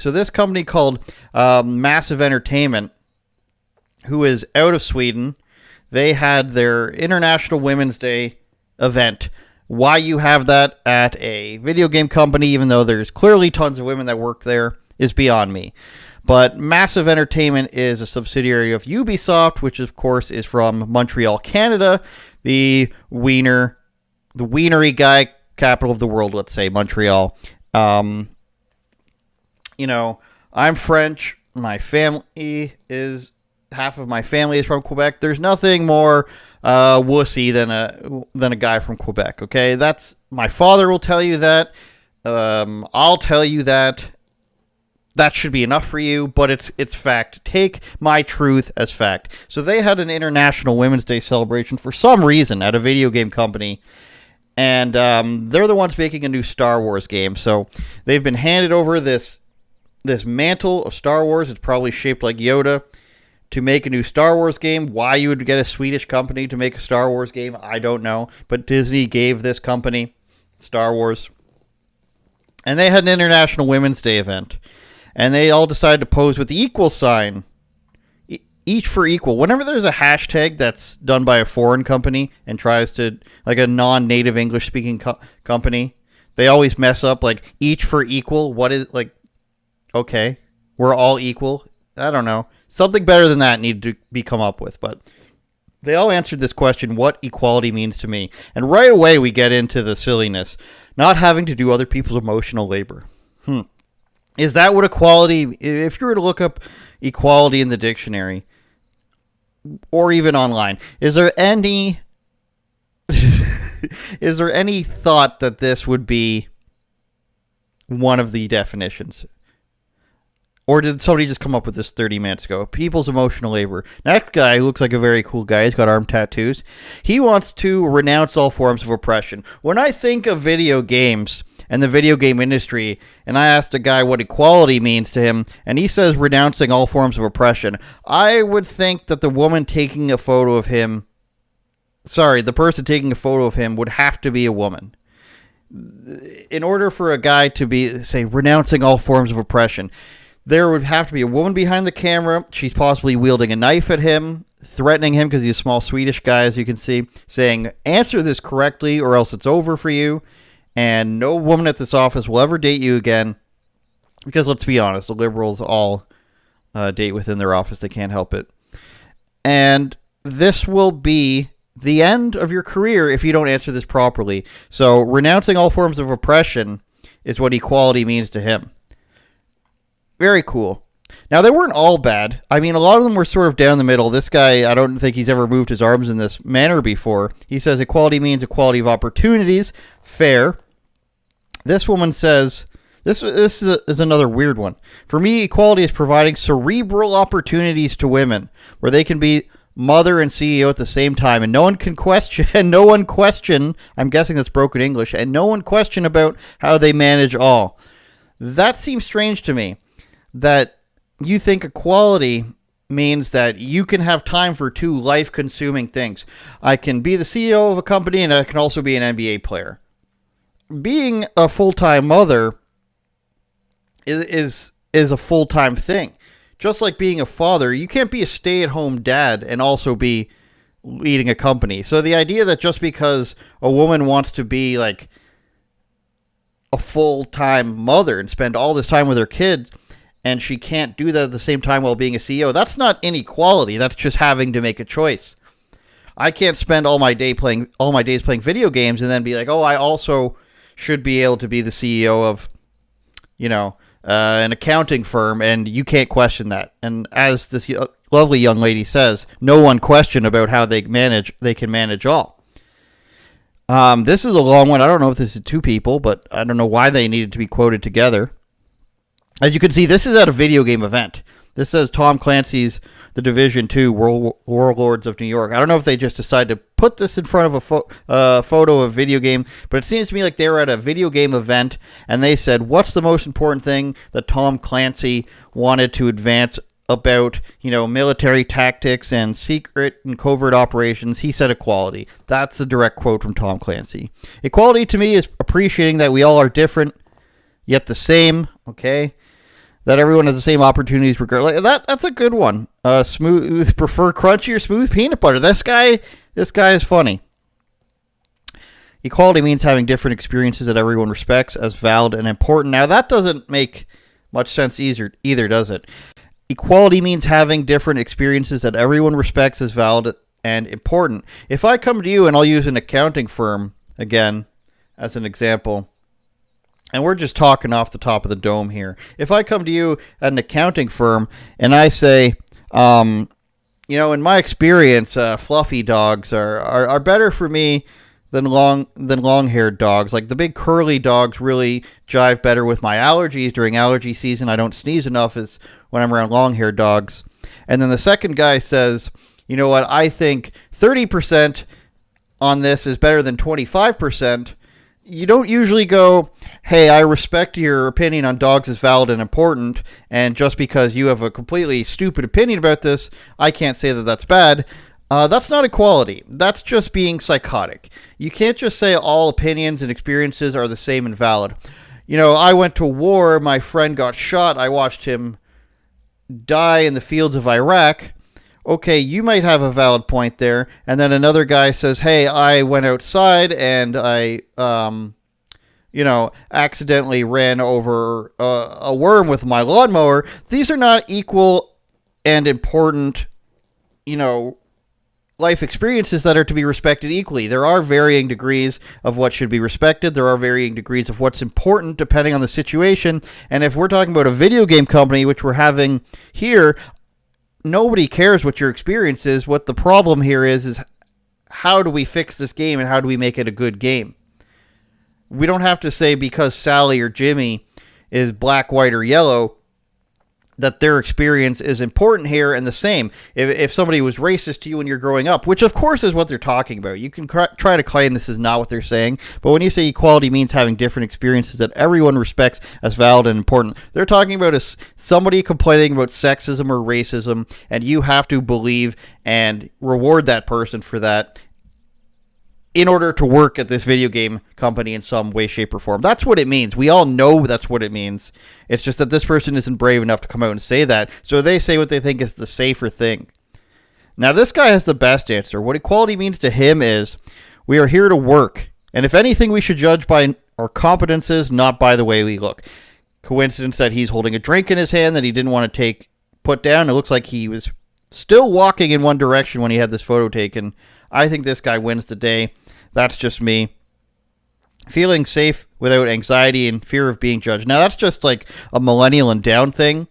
So this company called Massive Entertainment, who is out of Sweden, they had their International Women's Day event. Why you have that at a video game company, even though there's clearly tons of women that work there, is beyond me. But Massive Entertainment is a subsidiary of Ubisoft, which of course is from Montreal, Canada, the wienery guy capital of the world, let's say, Montreal. I'm French. My family is, half of my family is from Quebec. There's nothing more wussy than a guy from Quebec, okay? That's, my father will tell you that. I'll tell you that. That should be enough for you, but it's fact. Take my truth as fact. So they had an International Women's Day celebration for some reason at a video game company, and they're the ones making a new Star Wars game. So they've been handed over this mantle of Star Wars. It's probably shaped like Yoda, to make a new Star Wars game. Why you would get a Swedish company to make a Star Wars game, I don't know. But Disney gave this company Star Wars. And they had an International Women's Day event. And they all decided to pose with the equal sign. Each for equal. Whenever there's a hashtag that's done by a foreign company and tries to, like a non-native English-speaking company, they always mess up, like, each for equal. What is, like, okay, we're all equal? I don't know. Something better than that needed to be come up with, but they all answered this question, what equality means to me. And right away we get into the silliness. Not having to do other people's emotional labor. Is that what equality, if you were to look up equality in the dictionary, or even online, is there any thought that this would be one of the definitions? Or did somebody just come up with this 30 minutes ago? People's emotional labor. Next guy looks like a very cool guy. He's got arm tattoos. He wants to renounce all forms of oppression. When I think of video games and the video game industry, and I asked a guy what equality means to him, and he says renouncing all forms of oppression, I would think that the woman taking a photo of him, the person taking a photo of him would have to be a woman. In order for a guy to be, say, renouncing all forms of oppression, there would have to be a woman behind the camera. She's possibly wielding a knife at him, threatening him because he's a small Swedish guy, as you can see, saying, answer this correctly or else it's over for you. And no woman at this office will ever date you again. Because let's be honest, the liberals all date within their office. They can't help it. And this will be the end of your career if you don't answer this properly. So renouncing all forms of oppression is what equality means to him. Very cool. Now, they weren't all bad. I mean, a lot of them were sort of down the middle. This guy, I don't think he's ever moved his arms in this manner before. He says equality means equality of opportunities. Fair. This woman says, this is another weird one. For me, equality is providing cerebral opportunities to women where they can be mother and CEO at the same time, and no one question, I'm guessing that's broken English, and no one question about how they manage all. That seems strange to me. That you think equality means that you can have time for two life-consuming things. I can be the CEO of a company, and I can also be an NBA player. Being a full-time mother is a full-time thing. Just like being a father, you can't be a stay-at-home dad and also be leading a company. So the idea that just because a woman wants to be like a full-time mother and spend all this time with her kids, and she can't do that at the same time while being a CEO, that's not inequality. That's just having to make a choice. I can't spend all my days playing video games and then be like, oh, I also should be able to be the CEO of, an accounting firm, and you can't question that. And as this lovely young lady says, no one question about how they can manage all. This is a long one. I don't know if this is two people, but I don't know why they needed to be quoted together. As you can see, this is at a video game event. This says Tom Clancy's The Division 2 Warlords of New York. I don't know if they just decided to put this in front of a photo of a video game, but it seems to me like they were at a video game event, and they said, what's the most important thing that Tom Clancy wanted to advance about, military tactics and secret and covert operations? He said equality. That's a direct quote from Tom Clancy. Equality to me is appreciating that we all are different, yet the same, okay? that everyone has the same opportunities regardless. That's a good one. Smooth, prefer crunchy or smooth peanut butter. This guy is funny. Equality means having different experiences that everyone respects as valid and important. Now, that doesn't make much sense either, does it? Equality means having different experiences that everyone respects as valid and important. If I come to you, and I'll use an accounting firm again as an example, and we're just talking off the top of the dome here. If I come to you at an accounting firm and I say, in my experience, fluffy dogs are better for me than long-haired dogs. Like the big curly dogs really jive better with my allergies during allergy season. I don't sneeze enough as when I'm around long-haired dogs. And then the second guy says, you know what, I think 30% on this is better than 25%. You don't usually go, hey, I respect your opinion on dogs is valid and important, and just because you have a completely stupid opinion about this, I can't say that that's bad. That's not equality. That's just being psychotic. You can't just say all opinions and experiences are the same and valid. I went to war. My friend got shot. I watched him die in the fields of Iraq. Okay, you might have a valid point there. And then another guy says, hey, I went outside and I, accidentally ran over a worm with my lawnmower. These are not equal and important, life experiences that are to be respected equally. There are varying degrees of what should be respected. There are varying degrees of what's important depending on the situation. And if we're talking about a video game company, which we're having here, nobody cares what your experience is. What the problem here is how do we fix this game and how do we make it a good game? We don't have to say because Sally or Jimmy is black, white, or yellow that their experience is important here and the same. If somebody was racist to you when you're growing up, which of course is what they're talking about, you can try to claim this is not what they're saying, but when you say equality means having different experiences that everyone respects as valid and important, they're talking about somebody complaining about sexism or racism, and you have to believe and reward that person for that in order to work at this video game company in some way, shape, or form. That's what it means. We all know that's what it means. It's just that this person isn't brave enough to come out and say that, so they say what they think is the safer thing. Now, this guy has the best answer. What equality means to him is, we are here to work, and if anything, we should judge by our competences, not by the way we look. Coincidence that he's holding a drink in his hand that he didn't want to put down. It looks like he was still walking in one direction when he had this photo taken. I think this guy wins the day. That's just me. Feeling safe without anxiety and fear of being judged. Now, that's just like a millennial and down thing.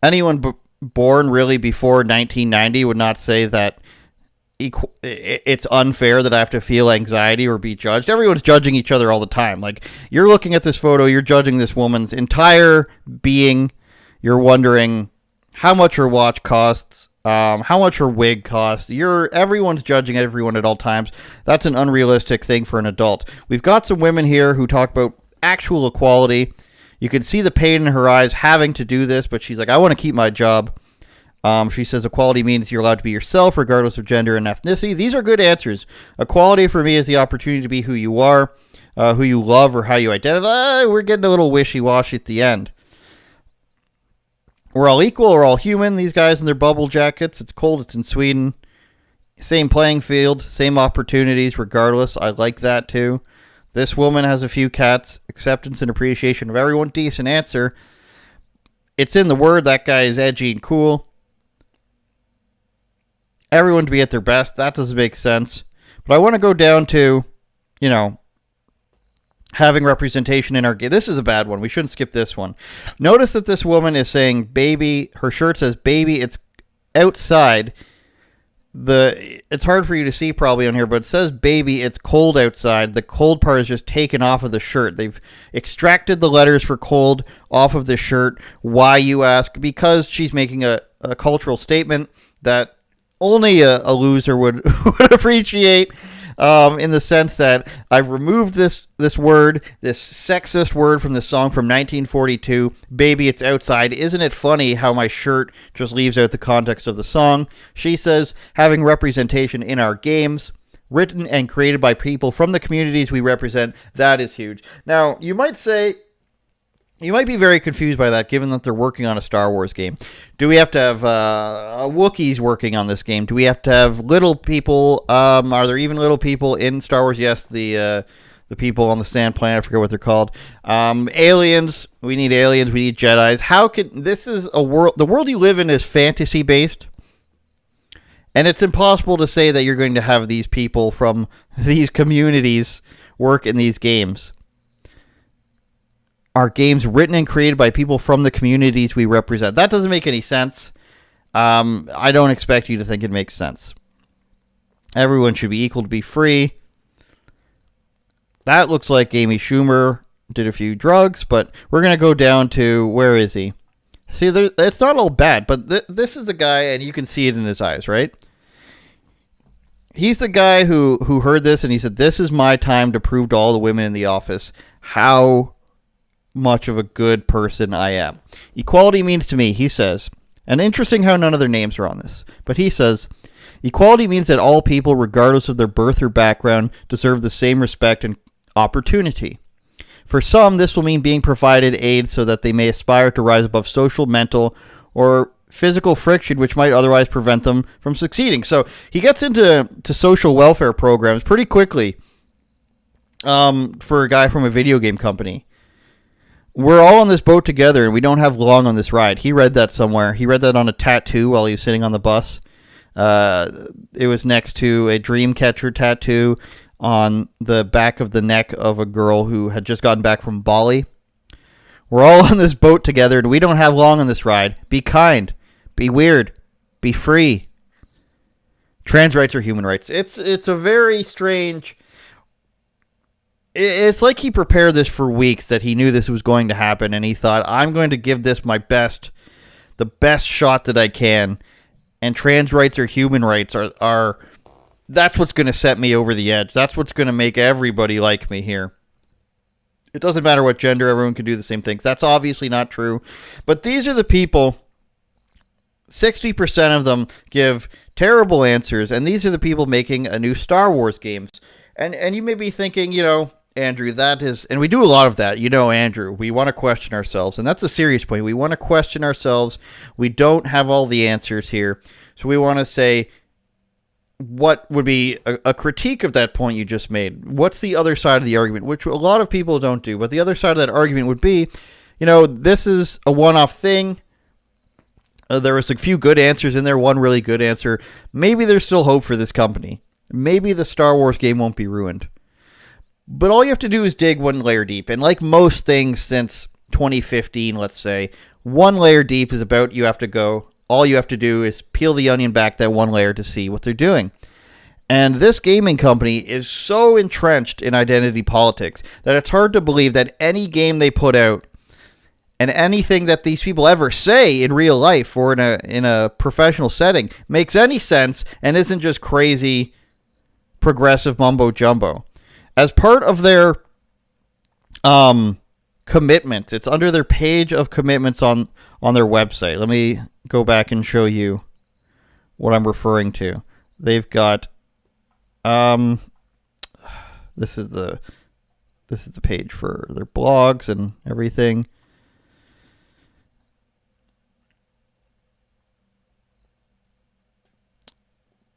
Anyone born really before 1990 would not say that it's unfair that I have to feel anxiety or be judged. Everyone's judging each other all the time. Like, you're looking at this photo, you're judging this woman's entire being. You're wondering how much her watch costs. How much her wig costs. Everyone's judging everyone at all times. That's an unrealistic thing for an adult. We've got some women here who talk about actual equality. You can see the pain in her eyes having to do this, but she's like, I want to keep my job. She says equality means you're allowed to be yourself regardless of gender and ethnicity. These are good answers. Equality for me is the opportunity to be who you are, who you love, or how you identify. We're getting a little wishy-washy at the end. We're all equal, we're all human. These guys in their bubble jackets. It's cold, it's in Sweden. Same playing field, same opportunities regardless. I like that too. This woman has a few cats. Acceptance and appreciation of everyone. Decent answer. It's in the word. That guy is edgy and cool. Everyone to be at their best. That doesn't make sense. But I want to go down to, having representation in our game. This is a bad one. We shouldn't skip this one. Notice that this woman is saying baby. Her shirt says baby. It's outside. It's hard for you to see probably on here, but it says baby. It's cold outside. The cold part is just taken off of the shirt. They've extracted the letters for cold off of the shirt. Why, you ask? Because she's making a cultural statement that only a loser would appreciate. In the sense that I've removed this word, this sexist word from the song from 1942, Baby, It's Outside. Isn't it funny how my shirt just leaves out the context of the song? She says, having representation in our games, written and created by people from the communities we represent, that is huge. Now, you might say, You might be very confused by that, given that they're working on a Star Wars game. Do we have to have Wookiees working on this game? Do we have to have little people? Are there even little people in Star Wars? Yes, the people on the sand planet. I forget what they're called. Aliens. We need aliens. We need Jedis. How can this is a world? The world you live in is fantasy based, and it's impossible to say that you're going to have these people from these communities work in these games. Are games written and created by people from the communities we represent? That doesn't make any sense. I don't expect you to think it makes sense. Everyone should be equal to be free. That looks like Amy Schumer did a few drugs, but we're going to go down to, where is he? See, it's not all bad, but this is the guy, and you can see it in his eyes, right? He's the guy who heard this, and he said, this is my time to prove to all the women in the office how much of a good person I am. Equality means to me, he says, and interesting how none of their names are on this, but he says, equality means that all people, regardless of their birth or background, deserve the same respect and opportunity. For some, this will mean being provided aid so that they may aspire to rise above social, mental, or physical friction which might otherwise prevent them from succeeding. So he gets into social welfare programs pretty quickly for a guy from a video game company. We're all on this boat together, and we don't have long on this ride. He read that somewhere. He read that on a tattoo while he was sitting on the bus. It was next to a Dreamcatcher tattoo on the back of the neck of a girl who had just gotten back from Bali. We're all on this boat together, and we don't have long on this ride. Be kind. Be weird. Be free. Trans rights are human rights. It's a very strange... It's like he prepared this for weeks, that he knew this was going to happen, and he thought, I'm going to give this my best, the best shot that I can, and trans rights or human rights are that's what's going to set me over the edge. That's what's going to make everybody like me here. It doesn't matter what gender, everyone can do the same things. That's obviously not true. But these are the people, 60% of them give terrible answers, and these are the people making a new Star Wars games. And you may be thinking, Andrew, that is, and we do a lot of that, Andrew, we want to question ourselves, and that's a serious point. We want to question ourselves. We don't have all the answers here. So we want to say, what would be a critique of that point you just made? What's the other side of the argument, which a lot of people don't do, but the other side of that argument would be, this is a one-off thing. There was a few good answers in there, one really good answer. Maybe there's still hope for this company. Maybe the Star Wars game won't be ruined. But all you have to do is dig one layer deep. And like most things since 2015, let's say, one layer deep is about all you have to do is peel the onion back that one layer to see what they're doing. And this gaming company is so entrenched in identity politics that it's hard to believe that any game they put out and anything that these people ever say in real life or in a professional setting makes any sense and isn't just crazy progressive mumbo jumbo. As part of their commitment, it's under their page of commitments on their website. Let me go back and show you what I'm referring to. They've got this is the page for their blogs and everything.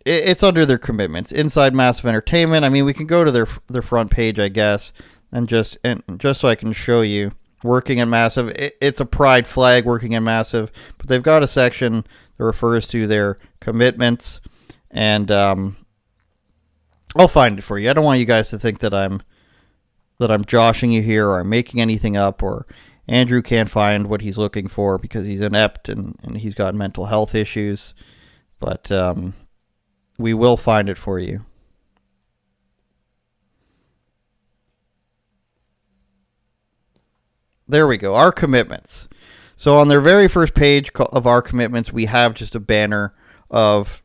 It's under their commitments. Inside Massive Entertainment. I mean, we can go to their front page, I guess, and just so I can show you. Working at Massive. It's a pride flag, working at Massive, but they've got a section that refers to their commitments, and I'll find it for you. I don't want you guys to think that I'm joshing you here, or I'm making anything up, or Andrew can't find what he's looking for because he's inept and he's got mental health issues, but we will find it for you. There we go. Our commitments. So on their very first page of our commitments, we have just a banner of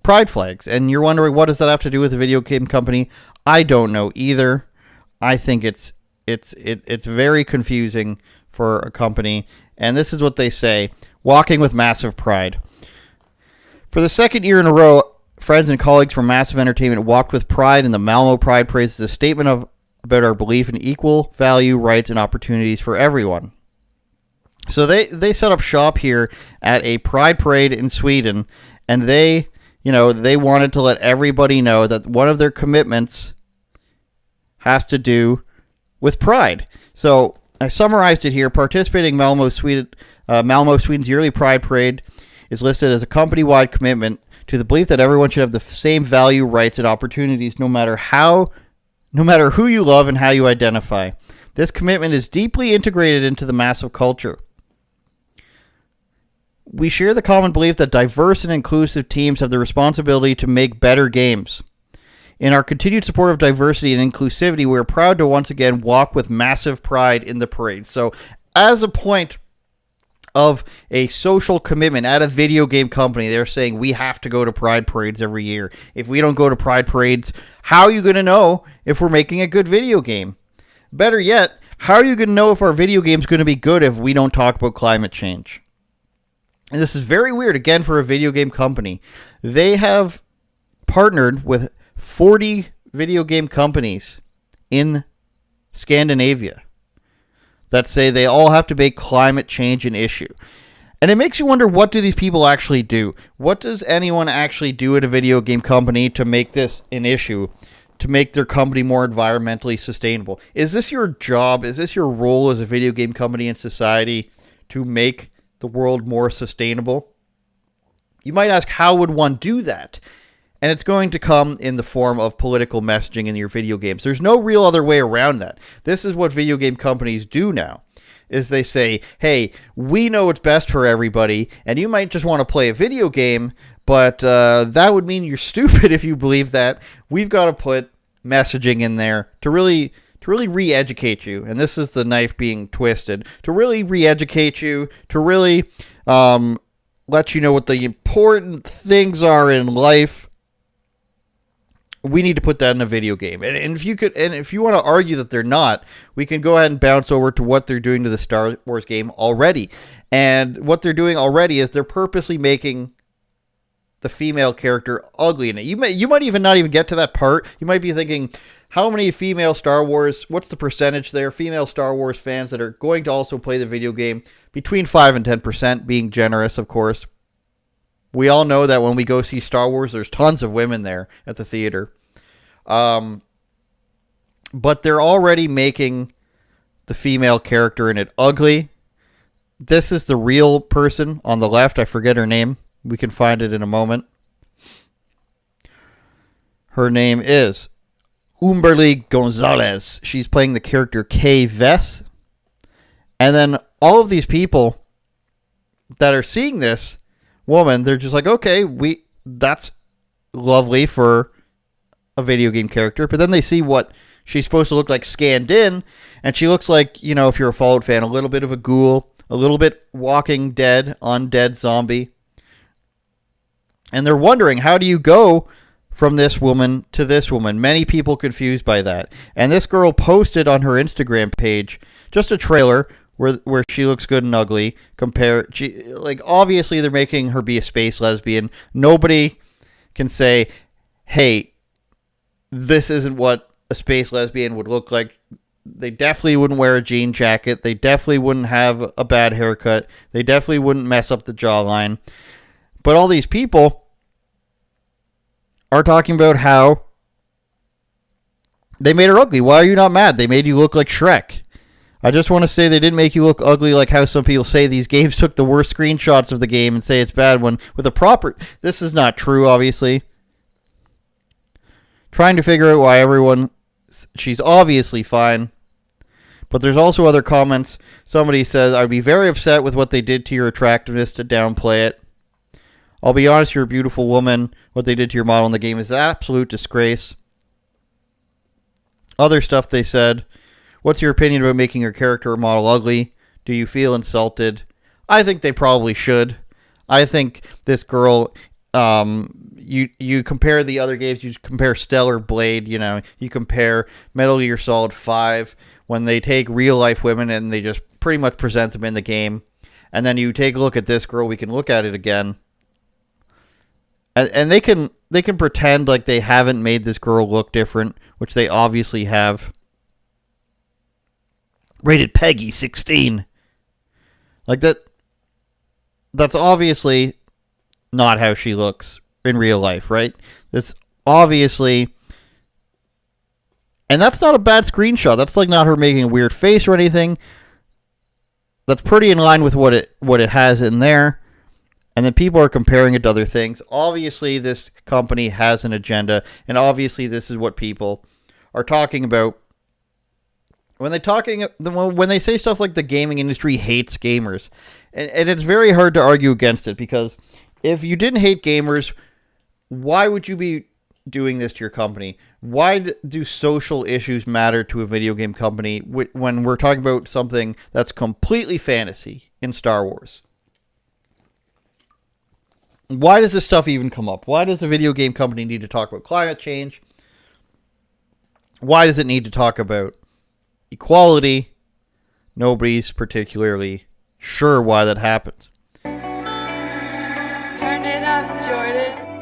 pride flags. And you're wondering, what does that have to do with a video game company? I don't know either. I think it's very confusing for a company. And this is what they say: walking with massive pride. For the second year in a row, friends and colleagues from Massive Entertainment walked with pride, and the Malmo Pride Parade is a statement about our belief in equal value, rights, and opportunities for everyone. So they set up shop here at a pride parade in Sweden, and they wanted to let everybody know that one of their commitments has to do with pride. So I summarized it here. Participating in Malmo, Sweden's yearly pride parade is listed as a company-wide commitment to the belief that everyone should have the same value, rights, and opportunities no matter who you love and how you identify. This commitment is deeply integrated into the massive culture. We share the common belief that diverse and inclusive teams have the responsibility to make better games. In our continued support of diversity and inclusivity, we are proud to once again walk with massive pride in the parade. So, as a point of a social commitment at a video game company, they're saying we have to go to pride parades every year. If we don't go to pride parades, how are you going to know if we're making a good video game? Better yet, how are you going to know if our video game is going to be good if we don't talk about climate change? And this is very weird, again, for a video game company. They have partnered with 40 video game companies in Scandinavia that say they all have to make climate change an issue. And it makes you wonder, what do these people actually do? What does anyone actually do at a video game company to make this an issue, to make their company more environmentally sustainable? Is this your job? Is this your role as a video game company in society, to make the world more sustainable? You might ask, how would one do that? And it's going to come in the form of political messaging in your video games. There's no real other way around that. This is what video game companies do now, is they say, hey, we know what's best for everybody, and you might just want to play a video game, but that would mean you're stupid if you believe that. We've got to put messaging in there to really re-educate you. And this is the knife being twisted. To really re-educate you, to really let you know what the important things are in life. We need to put that in a video game. And if you want to argue that they're not, we can go ahead and bounce over to what they're doing to the Star Wars game already. And what they're doing already is they're purposely making the female character ugly in it. You might even not even get to that part. You might be thinking, how many female Star Wars, what's the percentage there? Female Star Wars fans that are going to also play the video game, between 5 and 10%, being generous, of course. We all know that when we go see Star Wars, there's tons of women there at the theater. But they're already making the female character in it ugly. This is the real person on the left. I forget her name. We can find it in a moment. Her name is Umberly Gonzalez. She's playing the character Kay Vess. And then all of these people that are seeing this woman, they're just like, okay, that's lovely for a video game character. But then they see what she's supposed to look like scanned in, and she looks like, if you're a Fallout fan, a little bit of a ghoul, a little bit Walking Dead, undead zombie. And they're wondering, how do you go from this woman to this woman? Many people confused by that. And this girl posted on her Instagram page just a trailer where she looks good and ugly. Obviously they're making her be a space lesbian. Nobody can say, hey, this isn't what a space lesbian would look like. They definitely wouldn't wear a jean jacket. They definitely wouldn't have a bad haircut. They definitely wouldn't mess up the jawline. But all these people are talking about how they made her ugly. Why are you not mad? They made you look like Shrek. I just want to say they didn't make you look ugly like how some people say these games took the worst screenshots of the game and say it's bad when with a proper... This is not true, obviously. Trying to figure out why everyone... She's obviously fine. But there's also other comments. Somebody says, I'd be very upset with what they did to your attractiveness to downplay it. I'll be honest, you're a beautiful woman. What they did to your model in the game is an absolute disgrace. Other stuff they said. What's your opinion about making your character or model ugly? Do you feel insulted? I think they probably should. I think this girl, you compare the other games, you compare Stellar Blade, you compare Metal Gear Solid 5, when they take real life women and they just pretty much present them in the game. And then you take a look at this girl, we can look at it again. And they can pretend like they haven't made this girl look different, which they obviously have. Rated Peggy 16. Like that's obviously not how she looks in real life, right? That's obviously, and that's not a bad screenshot. That's like not her making a weird face or anything. That's pretty in line with what it has in there. And then people are comparing it to other things. Obviously, this company has an agenda, and obviously, this is what people are talking about when they say stuff like the gaming industry hates gamers. And it's very hard to argue against it, because if you didn't hate gamers, why would you be doing this to your company? Why do social issues matter to a video game company when we're talking about something that's completely fantasy in Star Wars? Why does this stuff even come up? Why does a video game company need to talk about climate change? Why does it need to talk about equality? Nobody's particularly sure why that happens. Turn it up, Jordan.